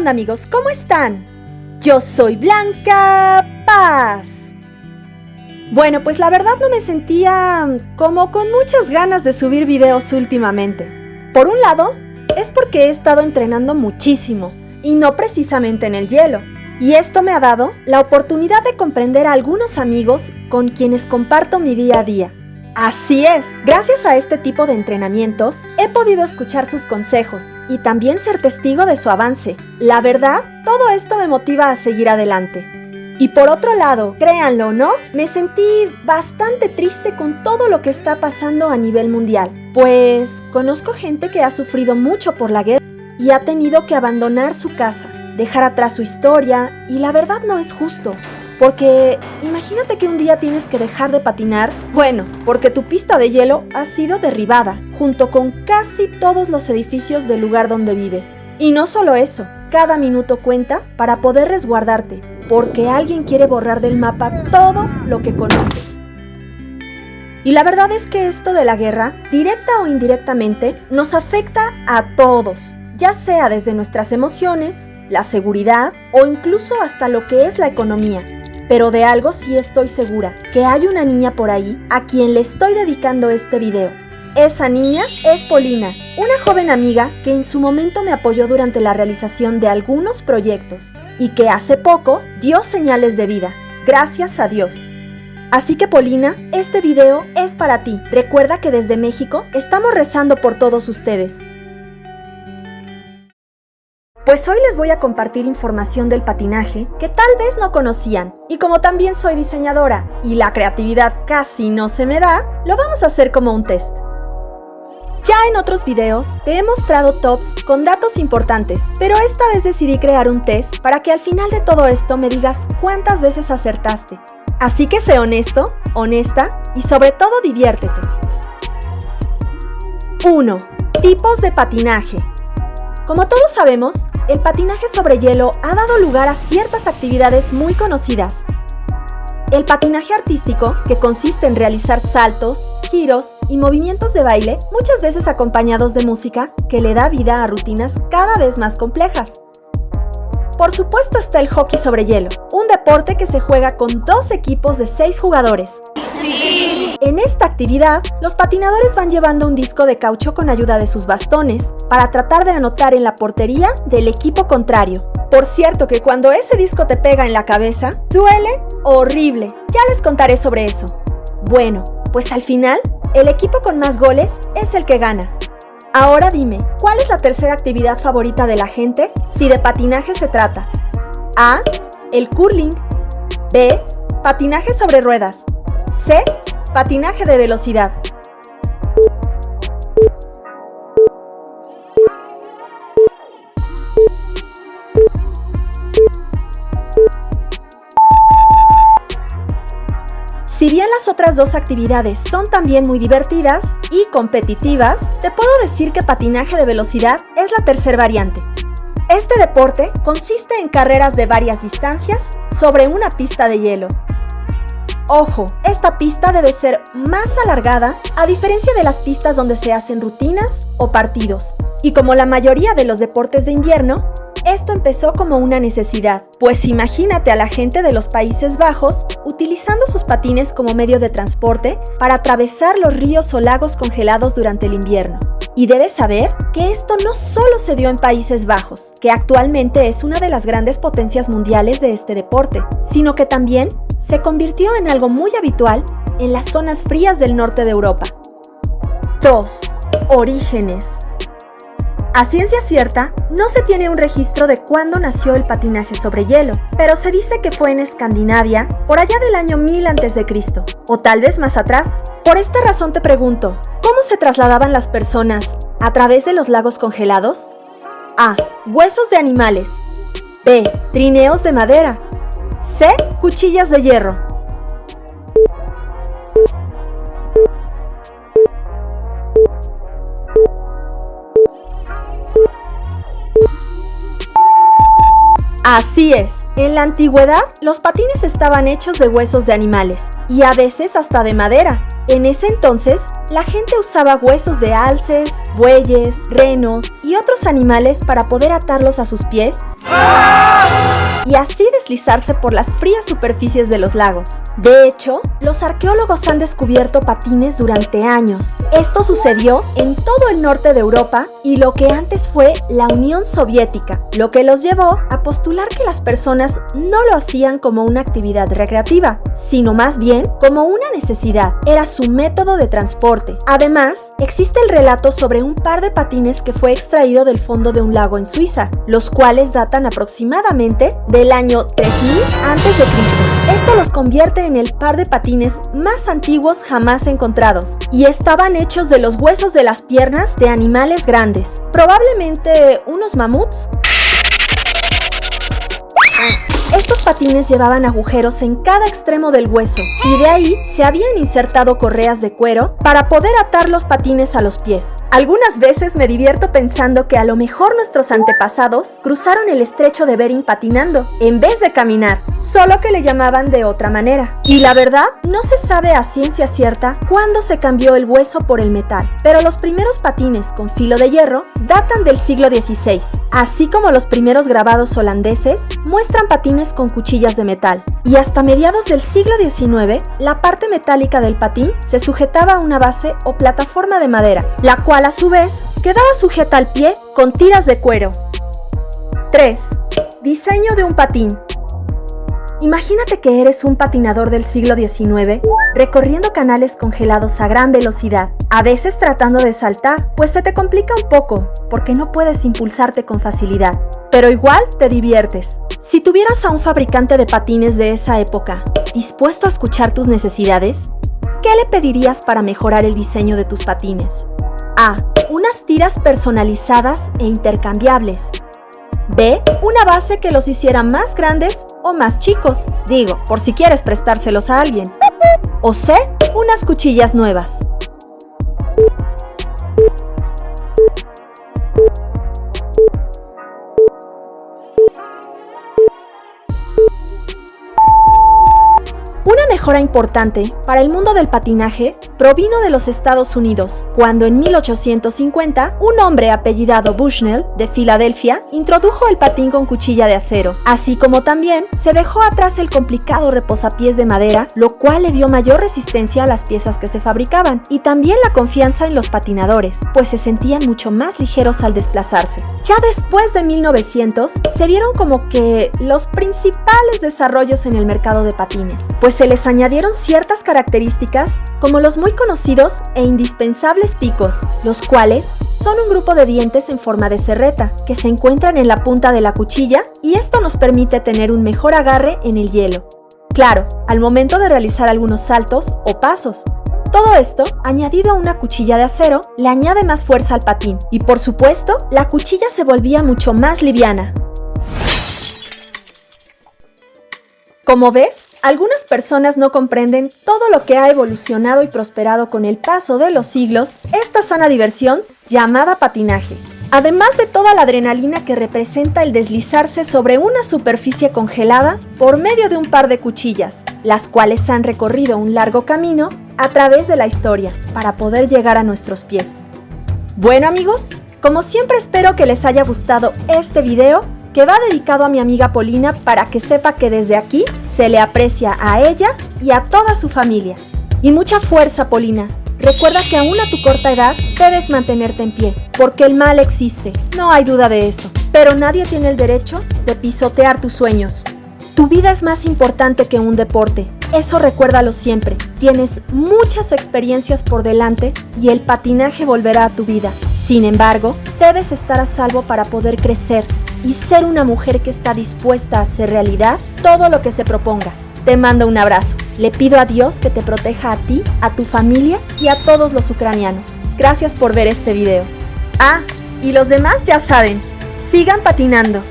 onda, amigos? ¿Cómo están? Yo soy Blanca Paz. Bueno, pues la verdad no me sentía como con muchas ganas de subir videos últimamente. Por un lado, es porque he estado entrenando muchísimo, y no precisamente en el hielo. Y esto me ha dado la oportunidad de comprender a algunos amigos con quienes comparto mi día a día. Así es, gracias a este tipo de entrenamientos, he podido escuchar sus consejos y también ser testigo de su avance. La verdad, todo esto me motiva a seguir adelante. Y por otro lado, créanlo o no, me sentí bastante triste con todo lo que está pasando a nivel mundial. Pues conozco gente que ha sufrido mucho por la guerra y ha tenido que abandonar su casa, dejar atrás su historia, y la verdad no es justo. Porque imagínate que un día tienes que dejar de patinar, porque tu pista de hielo ha sido derribada, junto con casi todos los edificios del lugar donde vives. Y no solo eso, cada minuto cuenta para poder resguardarte, porque alguien quiere borrar del mapa todo lo que conoces. Y la verdad es que esto de la guerra, directa o indirectamente, nos afecta a todos, ya sea desde nuestras emociones, la seguridad o incluso hasta lo que es la economía. Pero de algo sí estoy segura, que hay una niña por ahí a quien le estoy dedicando este video. Esa niña es Polina, una joven amiga que en su momento me apoyó durante la realización de algunos proyectos y que hace poco dio señales de vida, gracias a Dios. Así que Polina, este video es para ti. Recuerda que desde México estamos rezando por todos ustedes. Pues hoy les voy a compartir información del patinaje que tal vez no conocían. Y como también soy diseñadora y la creatividad casi no se me da, lo vamos a hacer como un test. Ya en otros videos te he mostrado tops con datos importantes, pero esta vez decidí crear un test para que al final de todo esto me digas cuántas veces acertaste. Así que sé honesto, honesta y sobre todo diviértete. 1. Tipos de patinaje. Como todos sabemos, el patinaje sobre hielo ha dado lugar a ciertas actividades muy conocidas. El patinaje artístico, que consiste en realizar saltos, giros y movimientos de baile, muchas veces acompañados de música, que le da vida a rutinas cada vez más complejas. Por supuesto está el hockey sobre hielo, un deporte que se juega con 2 equipos de 6 jugadores. ¡Sí! En esta actividad, los patinadores van llevando un disco de caucho con ayuda de sus bastones para tratar de anotar en la portería del equipo contrario. Por cierto que cuando ese disco te pega en la cabeza, duele horrible. Ya les contaré sobre eso. Bueno, pues al final, el equipo con más goles es el que gana. Ahora dime, ¿cuál es la tercera actividad favorita de la gente si de patinaje se trata? A. El curling. B. Patinaje sobre ruedas. C. Patinaje de velocidad. Si bien las otras 2 actividades son también muy divertidas y competitivas, te puedo decir que patinaje de velocidad es la tercera variante. Este deporte consiste en carreras de varias distancias sobre una pista de hielo. Ojo, esta pista debe ser más alargada a diferencia de las pistas donde se hacen rutinas o partidos. Y como la mayoría de los deportes de invierno, esto empezó como una necesidad, pues imagínate a la gente de los Países Bajos utilizando sus patines como medio de transporte para atravesar los ríos o lagos congelados durante el invierno. Y debes saber que esto no solo se dio en Países Bajos, que actualmente es una de las grandes potencias mundiales de este deporte, sino que también se convirtió en algo muy habitual en las zonas frías del norte de Europa. 2. Orígenes. A ciencia cierta, no se tiene un registro de cuándo nació el patinaje sobre hielo, pero se dice que fue en Escandinavia por allá del año 1000 a.C., o tal vez más atrás. Por esta razón te pregunto, ¿cómo se trasladaban las personas a través de los lagos congelados? A. Huesos de animales. B. Trineos de madera. C. Cuchillas de hierro. Así es, en la antigüedad los patines estaban hechos de huesos de animales y a veces hasta de madera. En ese entonces la gente usaba huesos de alces, bueyes, renos y otros animales para poder atarlos a sus pies y así deslizarse por las frías superficies de los lagos. De hecho, los arqueólogos han descubierto patines durante años. Esto sucedió en todo el norte de Europa y lo que antes fue la Unión Soviética, lo que los llevó a postular que las personas no lo hacían como una actividad recreativa, sino más bien como una necesidad. Era su método de transporte. Además, existe el relato sobre un par de patines que fue extraído del fondo de un lago en Suiza, los cuales datan aproximadamente del año 3000 a.C. Esto los convierte en el par de patines más antiguos jamás encontrados, y estaban hechos de los huesos de las piernas de animales grandes, probablemente unos mamuts. Estos patines llevaban agujeros en cada extremo del hueso y de ahí se habían insertado correas de cuero para poder atar los patines a los pies. Algunas veces me divierto pensando que a lo mejor nuestros antepasados cruzaron el estrecho de Bering patinando en vez de caminar, solo que le llamaban de otra manera. Y la verdad, no se sabe a ciencia cierta cuándo se cambió el hueso por el metal, pero los primeros patines con filo de hierro datan del siglo XVI, así como los primeros grabados holandeses muestran patines con cuchillas de metal. Y hasta mediados del siglo XIX, la parte metálica del patín se sujetaba a una base o plataforma de madera, la cual a su vez quedaba sujeta al pie con tiras de cuero. 3. Diseño de un patín. Imagínate que eres un patinador del siglo XIX, recorriendo canales congelados a gran velocidad, a veces tratando de saltar, pues se te complica un poco, porque no puedes impulsarte con facilidad, pero igual te diviertes. Si tuvieras a un fabricante de patines de esa época, dispuesto a escuchar tus necesidades, ¿qué le pedirías para mejorar el diseño de tus patines? A. Unas tiras personalizadas e intercambiables. B. Una base que los hiciera más grandes o más chicos, digo, por si quieres prestárselos a alguien. O C. Unas cuchillas nuevas. Una mejora importante para el mundo del patinaje provino de los Estados Unidos, cuando en 1850 un hombre apellidado Bushnell de Filadelfia introdujo el patín con cuchilla de acero, así como también se dejó atrás el complicado reposapiés de madera, lo cual le dio mayor resistencia a las piezas que se fabricaban y también la confianza en los patinadores, pues se sentían mucho más ligeros al desplazarse. Ya después de 1900 se dieron como que los principales desarrollos en el mercado de patines, pues se les añadieron ciertas características como los muy conocidos e indispensables picos, los cuales son un grupo de dientes en forma de serreta que se encuentran en la punta de la cuchilla y esto nos permite tener un mejor agarre en el hielo. Claro, al momento de realizar algunos saltos o pasos. Todo esto, añadido a una cuchilla de acero, le añade más fuerza al patín y por supuesto, la cuchilla se volvía mucho más liviana. Como ves, algunas personas no comprenden todo lo que ha evolucionado y prosperado con el paso de los siglos esta sana diversión llamada patinaje. Además de toda la adrenalina que representa el deslizarse sobre una superficie congelada por medio de un par de cuchillas, las cuales han recorrido un largo camino a través de la historia para poder llegar a nuestros pies. Bueno amigos, como siempre espero que les haya gustado este video que va dedicado a mi amiga Polina para que sepa que desde aquí se le aprecia a ella y a toda su familia. Y mucha fuerza, Polina. Recuerda que aún a tu corta edad debes mantenerte en pie, porque el mal existe, no hay duda de eso. Pero nadie tiene el derecho de pisotear tus sueños. Tu vida es más importante que un deporte, eso recuérdalo siempre. Tienes muchas experiencias por delante y el patinaje volverá a tu vida. Sin embargo, debes estar a salvo para poder crecer y ser una mujer que está dispuesta a hacer realidad todo lo que se proponga. Te mando un abrazo. Le pido a Dios que te proteja a ti, a tu familia y a todos los ucranianos. Gracias por ver este video. Ah, y los demás ya saben, sigan patinando.